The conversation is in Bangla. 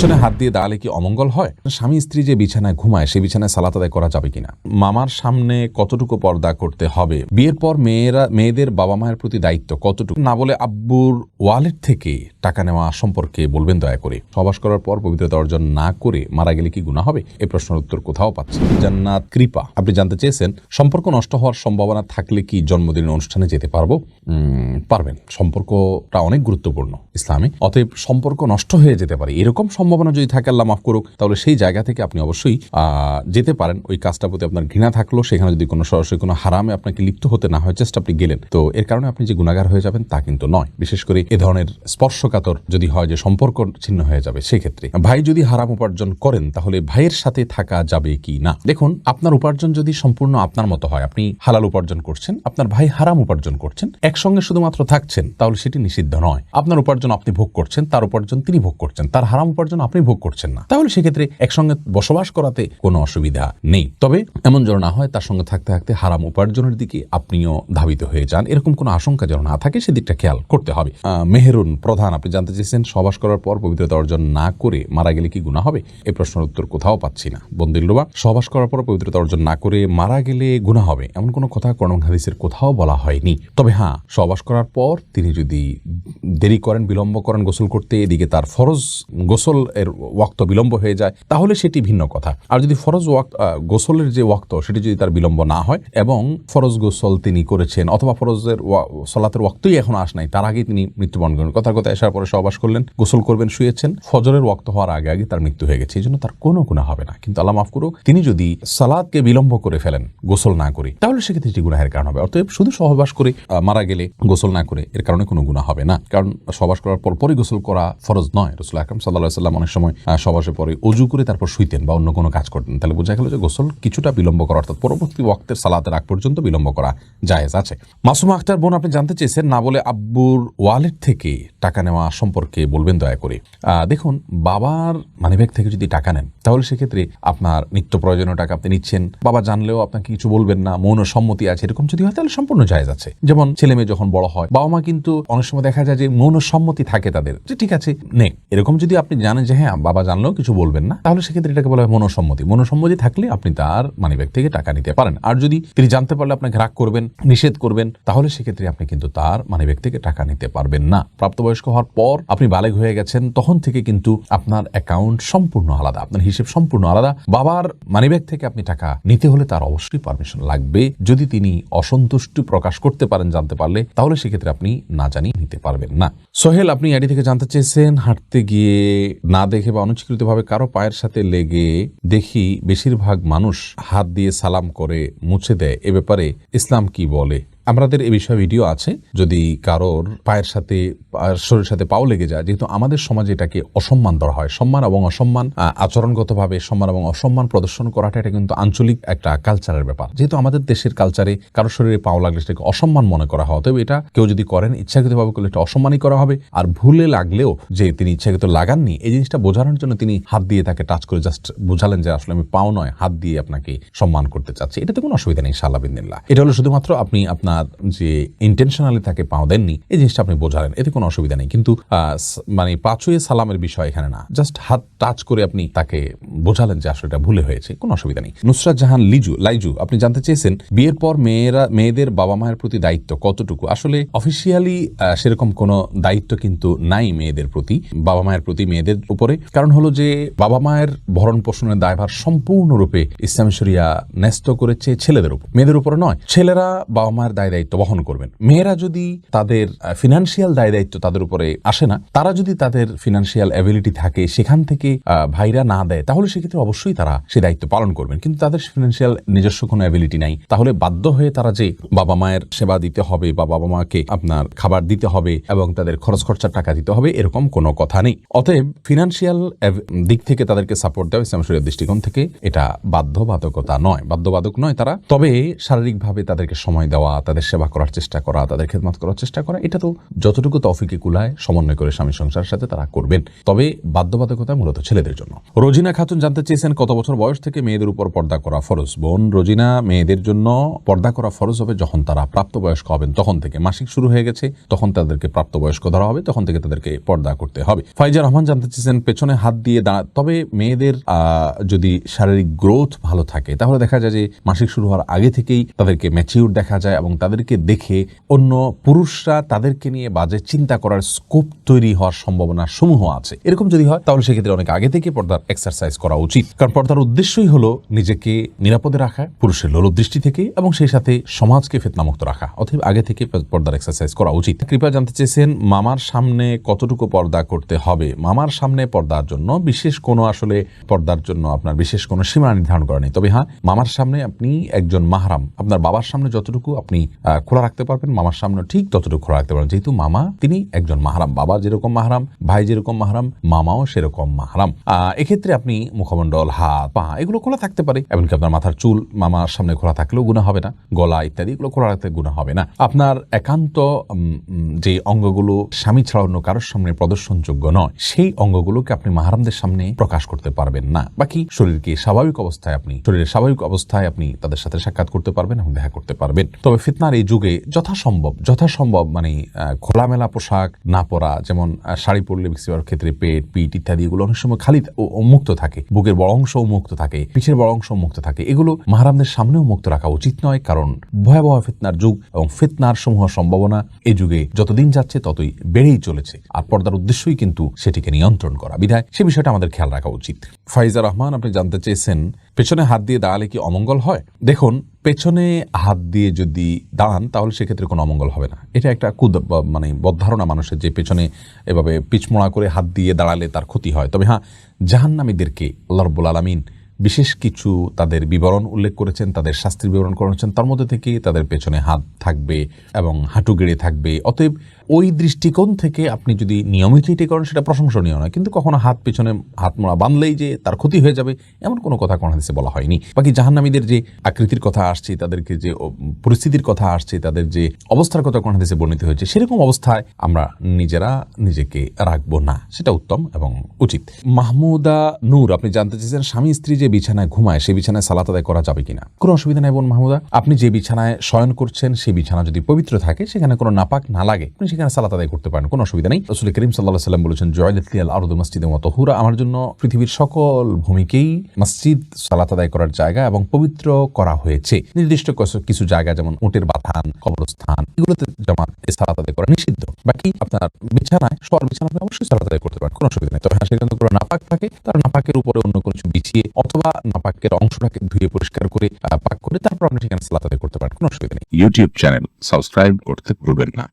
পেছনে হাত দিয়ে দাঁড়ালে কি অমঙ্গল হয়? স্বামী স্ত্রী যে বিছানায় ঘুমায় সেই বিছানায় সালাত আদায় করা যাবে কিনা? মামার সামনে কতটুকু পর্দা করতে হবে? বিয়ের পর মেয়েদের বাবা মায়ের প্রতি দায়িত্ব কতটুকু? না বলে আব্বুর ওয়ালেট থেকে টাকা নেওয়া সম্পর্কে বলবেন দয়া করে। সহবাস করার পর পবিত্রতা অর্জন না করে মারা গেলে কি গুনাহ হবে? এই প্রশ্নের উত্তর কোথাও পাচ্ছি। জান্নাত কৃপা আপনি জানতে চেয়েছেন সম্পর্ক নষ্ট হওয়ার সম্ভাবনা থাকলে কি জন্মদিনের অনুষ্ঠানে যেতে পারবো? পারবেন। সম্পর্কটা অনেক গুরুত্বপূর্ণ ইসলামে, অতএব সম্পর্ক নষ্ট হয়ে যেতে পারে এরকম সম্ভাবনা যদি থাকে, আল্লাহ মাফ করুক, তাহলে সেই জায়গা থেকে আপনি অবশ্যই যেতে পারেন। ওই কাজটার প্রতি আপনার ঘৃণা থাকলো, সেখানে যদি কোনো সরাসরি কোনো হারামে আপনাকে লিপ্ত হতে না হয়, জাস্ট আপনি গেলেন, তো এর কারণে আপনি যে গুনাহগার হয়ে যাবেন তা কিন্তু নয়। বিশেষ করে এ ধরনের স্পর্শকাতর যদি হয় যে সম্পর্ক ছিন্ন হয়ে যাবে, সেক্ষেত্রে ভাই যদি হারাম উপার্জন করেন তাহলে ভাইয়ের সাথে থাকা যাবে কি না? দেখুন, আপনার উপার্জন যদি সম্পূর্ণ আপনার মতো হয়, আপনি হালাল উপার্জন করছেন, আপনার ভাই হারাম উপার্জন করছেন, একসঙ্গে শুধুমাত্র থাকছেন, তাহলে সেটি নিষিদ্ধ নয়। আপনার উপার্জন আপনি ভোগ করছেন, তার উপার্জন তিনি ভোগ করছেন, তার হারাম উপার্জন আপনি ভোগ করছেন না, তাহলে সেক্ষেত্রে একসঙ্গে বসবাস করাতে কোনো অসুবিধা নেই। তবে এমন যেন না হয় তার সঙ্গে থাকতে থাকতে হারাম উপার্জনের দিকে আপনিও ধাবিত হয়ে যান, এরকম কোনো আশঙ্কা যেন না থাকে, সেদিকটা খেয়াল করতে হবে। মেহেরুন প্রধান আপনি জানতে চেয়েছেন সহবাস করার পর পবিত্রতা অর্জন না করে মারা গেলে কি গুনাহ হবে? এই প্রশ্নের উত্তর কোথাও পাচ্ছি না। বন্দিল্লুবা, সহবাস করার পর পবিত্রতা অর্জন না করে মারা গেলে গুনাহ হবে এমন কোনো কথা কোরআন হাদিসের কোথাও বলা হয়নি। তবে হ্যাঁ, সহবাস করার পর তিনি যদি দেরি করেন, বিলম্ব করেন গোসল করতে, এদিকে তার ফরজ গোসল এর ওয়াক্ত বিলম্ব হয়ে যায়, তাহলে সেটি ভিন্ন কথা। আর যদি ফরজ গোসলের যে ওয়াক্ত সেটি যদি তার বিলম্ব না হয় এবং ফরজ গোসল তিনি করেছেন অথবা ফরজের সলাতের ওয়াক্তই এখন আস নাই, তার আগে তিনি মৃত্যুবরণ করেন, কথার কথা আসার পরে সহবাস করলেন, গোসল করবেন, শুয়েছেন, ফজরের ওয়াক্ত হওয়ার আগে আগে তার মৃত্যু হয়ে গেছে, এই জন্য তার কোনো গুনাহ হবে না। কিন্তু আল্লাহ মাফ করুক, তিনি যদি সালাতকে বিলম্ব করে ফেলেন গোসল না করে, তাহলে সেক্ষেত্রে এটি গুনাহের কারণ হবে। অতএব শুধু সহবাস করে মারা গেলে গোসল না করে এর কারণে কোনো গুনাহ হবে না, কারণ সহবাস করার পরপরই গোসল করা ফরজ নয়। রাসূল আকরাম সাল্লাল্লাহু আলাইহি ওয়াসাল্লাম অনেক সময় সহবাসের পরে ওযু করে তারপর শুইতেন বা অন্য কোনো কাজ করতেন, তাহলে বোঝা গেল যে গোসল কিছুটা বিলম্ব করা, অর্থাৎ পরবর্তী ওয়াক্তের সালাতের আগ পর্যন্ত বিলম্ব করা জায়েজ আছে। মাসুমা আক্তার বোন আপনি জানতে চেয়েছেন না বলে আব্বুর ওয়ালেট থেকে টাকা নেওয়া সম্পর্কে বলবেন দয়া করে। দেখুন, বাবার মানিব্যাগ থেকে যদি টাকা নেন তাহলে সেক্ষেত্রে আপনার নিত্য প্রয়োজনীয় টাকা আপনি নিচ্ছেন, বাবা জানলেও আপনাকে কিছু বলবেন না, মৌন সম্মতি আছে, এরকম যদি হয় তাহলে সম্পূর্ণ জায়েজ আছে। যেমন ছেলে মেয়ে যখন বড় হয়, বাবা মা কিন্তু অনেক সময় দেখা যায় যে মৌন সম্মতি থাকে তাদের, যে ঠিক আছে নে, এরকম যদি আপনি জানেন যে হ্যাঁ বাবা জানলেও কিছু বলবেন না, তাহলে সেক্ষেত্রে এটাকে বলা হয় মৌনসম্মতি। মৌনসম্মতি থাকলে আপনি তার মানিব্যাগ থেকে টাকা নিতে পারেন। আর যদি তিনি জানতে পারলে আপনাকে রাগ করবেন, নিষেধ করবেন, তাহলে সেক্ষেত্রে আপনি কিন্তু তার মানিব্যাগ থেকে টাকা নিতে পারবেন না। প্রাপ্তবয়স্ক হওয়ার পর আপনি বালেগ হয়ে গেছেন, তখন থেকে কিন্তু আপনার অ্যাকাউন্ট সম্পূর্ণ আলাদা, আপনার হিসেব সম্পূর্ণ আলাদা। বাবার মানিব্যাগ থেকে আপনি টাকা নিতে হলে তার অবশ্যই পারমিশন লাগবে। যদি তিনি অসন্তুষ্টি প্রকাশ করতে পারেন জানতে পারলে, তাহলে সেক্ষেত্রে আপনি না জানিয়ে নিতে পারবেন না। সোহেল আপনি আইডি থেকে জানতে চেয়েছেন হাঁটতে গিয়ে না দেখে বা অনুচিতভাবে কারো পায়ের সাথে লেগে দেখি বেশিরভাগ মানুষ হাত দিয়ে সালাম করে মুছে দেয়, এ ব্যাপারে ইসলাম কি বলে? আমাদের এই বিষয়ে ভিডিও আছে, যদি কারোর পায়ের সাথে শরীরের সাথে পাও লেগে যায়, যেহেতু আমাদের সমাজে এটাকে অসম্মান ধরা হয়। সম্মান এবং অসম্মান, আচরণগতভাবে সম্মান এবং অসম্মান প্রদর্শন করাটা এটা কিন্তু আঞ্চলিক একটা কালচারের ব্যাপার। যেহেতু আমাদের দেশের কালচারে কারো শরীরে পাও লাগলে সেটাকে অসম্মান মনে করা হয়, তবে এটা কেউ যদি করেন ইচ্ছাকৃতভাবে করলে এটা অসম্মানই করা হবে। আর ভুলে লাগলেও যে তিনি ইচ্ছাকৃত লাগাননি, এই জিনিসটা বোঝানোর জন্য তিনি হাত দিয়ে তাকে টাচ করে জাস্ট বোঝালেন যে আসলে আমি পাও নয়, হাত দিয়ে আপনাকে সম্মান করতে চাচ্ছি, এটাতে কোনো অসুবিধা নেই ইনশাআল্লাহ বিদিনিল্লাহ। এটা হলো শুধুমাত্র আপনি আপনার যে ইন্টেনশনালি তাকে পাও দেননি, এই জিনিসটা আপনি বোঝালেন, এতে কোনো অসুবিধা নেই। কিন্তু মানে পাঁচুয়ে সালামের বিষয় এখানে না, জাস্ট হাত টাচ করে আপনি তাকে বোঝালেন যে আসলে এটা ভুলে হয়েছে, কোনো অসুবিধা নেই। নুসরাত জাহান লাইজু আপনি জানতে চেয়েছেন বিয়ের পর মেয়েদের বাবা মায়ের প্রতি দায়িত্ব কতটুকু? আসলে অফিসিয়ালি সেরকম কোনো দায়িত্ব কিন্তু নাই মেয়েদের প্রতি, বাবা মায়ের প্রতি মেয়েদের উপরে। কারণ হলো যে বাবা মায়ের ভরণ পোষণের দায়ভার সম্পূর্ণরূপে ইসলামী শরিয়া ন্যস্ত করেছে ছেলেদের উপর, মেয়েদের উপরে নয়। ছেলেরা বাবা মায়ের দায়িত্ব বহন করবেন। মেয়েরা যদি তাদের ফিনান্সিয়াল দায়িত্ব তাদের উপরে আসে না, তারা যদি তাদের ফিনান্সিয়াল অ্যাবিলিটি থাকে সেখান থেকে ভাইরা না দেয়, তাহলে সেক্ষেত্রে অবশ্যই তারা সে দায়িত্ব পালন করবেন। কিন্তু তাদের ফিনান্সিয়াল নিজস্ব কোনো অ্যাবিলিটি নাই, তাহলে বাধ্য হয়ে তারা যে বাবা মায়ের সেবা দিতে হবে বা বাবা মাকে আপনার খাবার দিতে হবে এবং তাদের খরচ খরচার টাকা দিতে হবে, এরকম কোনো কথা নেই। অতএব ফিনান্সিয়াল দিক থেকে তাদেরকে সাপোর্ট দেওয়া ইসলাম শরীয়তের দৃষ্টিকোণ থেকে এটা বাধ্যবাধকতা নয়, বাধ্যবাধক নয় তারা। তবে শারীরিকভাবে তাদেরকে সময় দেওয়া, তাদের সেবা করার চেষ্টা করা, তাদের খেদমত করার চেষ্টা করা, এটা তো যতটুকু তৌফিকে কুলায় সমন্বয় করে স্বামী সংসারের সাথে তারা করবেন। তবে বাধ্যবাধকতা মূলত ছেলেদের জন্য। রোজিনা খাতুন জানতে চেয়েছেন কত বছর বয়স থেকে মেয়েদের উপর পর্দা করা ফরজ। বোন রোজিনা, মেয়েদের জন্য পর্দা করা ফরজ হবে যখন তারা প্রাপ্তবয়স্ক হবেন, তখন থেকে। মাসিক শুরু হয়ে গেছে তখন তাদেরকে প্রাপ্তবয়স্ক ধরা হবে, তখন থেকে তাদেরকে পর্দা করতে হবে। ফাইজা রহমান জানতে চেয়েছেন পেছনে হাত দিয়ে দাঁড়া, তবে মেয়েদের যদি শারীরিক গ্রোথ ভালো থাকে তাহলে দেখা যায় যে মাসিক শুরু হওয়ার আগে থেকেই তাদেরকে ম্যাচিউর দেখা যায় এবং তাদেরকে দেখে অন্য পুরুষরা তাদেরকে নিয়ে বাজে চিন্তা করার স্কোপ তৈরি হওয়ার সম্ভাবনা সমূহ আছে। এরকম যদি হয় তাহলে সেক্ষেত্রে অনেক আগে থেকে পর্দার এক্সারসাইজ করা উচিত, কারণ পর্দার উদ্দেশ্যই হলো নিজেকে নিরাপদে রাখা পুরুষের লোলুপ দৃষ্টি থেকে এবং সেই সাথে সমাজকে ফিতনামুক্ত রাখা। অতএব আগে থেকে পর্দার এক্সারসাইজ করা উচিত। কৃপা জানতে চেয়েছেন মামার সামনে কতটুকু পর্দা করতে হবে। মামার সামনে পর্দার জন্য বিশেষ কোনো আসলে পর্দার জন্য আপনার বিশেষ কোনো সীমা নির্ধারণ করা নেই। তবে হ্যাঁ, মামার সামনে আপনি একজন মাহরাম, আপনার বাবার সামনে যতটুকু আপনি খোলা রাখতে পারবেন মামার সামনে ঠিক ততটুকু খোলা রাখতে পারবেন, যেহেতু মামা তিনি একজন মাহরাম। বাবা যেরকম মাহরাম, ভাই যেরকম মাহরাম, মামাও সেরকম মাহরাম। এক্ষেত্রে আপনি মুখমণ্ডল, হাত, পা এগুলো খোলা থাকতে পারে। এমনকি আপনার মাথার চুল মামার সামনে খোলা থাকলেও গুনাহ হবে না, গলা ইত্যাদি এগুলো খোলা রাখতে গুনাহ হবে না। আপনার একান্ত যে অঙ্গগুলো স্বামী ছাড়া অন্য কারোর সামনে প্রদর্শনযোগ্য নয় সেই অঙ্গগুলোকে আপনি মাহরামদের সামনে প্রকাশ করতে পারবেন না। বাকি শরীরের স্বাভাবিক অবস্থায় আপনি তাদের সাথে সাক্ষাৎ করতে পারবেন এবং দেখা করতে পারবেন। তবে ফিতনার এই যুগে যথাসম্ভব মানে খোলামেলা পোশাক না পরা, যেমন শাড়ি পরলে বেশিরভাগ ক্ষেত্রে পেট, পিঠ ইত্যাদি এগুলো অনেক সময় খালি মুক্ত থাকে, বুকের বড় অংশ মুক্ত থাকে, পিঠের বড় অংশ মুক্ত থাকে, এগুলো মাহরামদের সামনেও মুক্ত রাখা উচিত নয়, কারণ ভয়াবহ ফিতনার যুগ এবং ফিতনার সমূহ সম্ভাবনা এই যুগে যতদিন যাচ্ছে ততই বেড়েই চলেছে। আর পর্দার উদ্দেশ্যই কিন্তু সেটিকে নিয়ন্ত্রণ করা, বিধায় সে বিষয়টা আমাদের খেয়াল রাখা উচিত। ফাইজা রহমান আপনি জানতে চেয়েছেন পেছনে হাত দিয়ে দাঁড়ালে কি অমঙ্গল হয়। দেখুন, পেছনে হাত দিয়ে যদি দাঁড়ান তাহলে সেক্ষেত্রে কোনো অমঙ্গল হবে না। এটা একটা মানে বদধারণা মানুষের, যে পেছনে এভাবে পিছমোড়া করে হাত দিয়ে দাঁড়ালে তার ক্ষতি হয়। তবে হ্যাঁ, জাহান্নামীদেরকে আল্লাহ রাব্বুল আলামিন বিশেষ কিছু তাদের বিবরণ উল্লেখ করেছেন, তাদের শাস্তির বিবরণ করেছেন, তার মধ্যে থেকে তাদের পেছনে হাত থাকবে এবং হাঁটু গেড়ে থাকবে। অতএব ওই দৃষ্টিকোণ থেকে আপনি যদি নিয়মিত এটি করেন সেটা প্রশংসনীয় নয়, কিন্তু কখনো পেছনে হাত মোড়া বাঁধলেই যে তার ক্ষতি হয়ে যাবে এমন কোনো কথা কোন হাদিসে বলা হয়নি। বাকি জাহান্নামীদের যে আকৃতির কথা আসছে, তাদেরকে যে পরিস্থিতির কথা আসছে, তাদের যে অবস্থার কথা কোন হাদিসে বর্ণিত হয়েছে, সেরকম অবস্থায় আমরা নিজেরা নিজেকে রাখবো না, সেটা উত্তম এবং উচিত। মাহমুদা নূর আপনি জানতে চেয়েছেন স্বামী স্ত্রী যে বিছানায় ঘুমায় সেই বিছানায় সালাত আদায় করা যাবে কিনা। কোনো অসুবিধা নেই বোন মাহমুদা, আপনি যে বিছানায় শয়ন করছেন সেই বিছানা যদি পবিত্র থাকে, সেখানে কোনো নাপাক না লাগে, আপনি সেখানে সালাত আদায় করতে পারেন, কোনো অসুবিধা নেই। রাসূল করিম সাল্লাল্লাহু আলাইহি ওয়াসাল্লাম বলেছেন জুইলাত লিয়াল আরদু মাসজিদান ওয়া তাহুরা, আমার জন্য পৃথিবীর সকল ভূমিকেই মসজিদ, সালাত আদায় করার জায়গা এবং পবিত্র করা হয়েছে। নির্দিষ্ট কিছু জায়গা যেমন উটের বাথান, কবরস্থান, এগুলোতে জামাত সালাত আদায় করা নিষিদ্ধ। বাকি আপনার বিছানায়, শোয়ার বিছানায় আপনি অবশ্যই সালাত আদায় করতে পারেন, কোনো অসুবিধা নেই। তবে সেখানে কোনো নাপাক থাকে তার নাপাকের উপরে অন্য কিছু বিছিয়ে অথবা নাপাকের অংশটাকে ধুয়ে পরিষ্কার করে পাক করে তারপর আপনি সেখানে সালাত আদায় করতে পারেন, কোনো অসুবিধা নেই। ইউটিউব চ্যানেল সাবস্ক্রাইব করতে ভুলবেন না।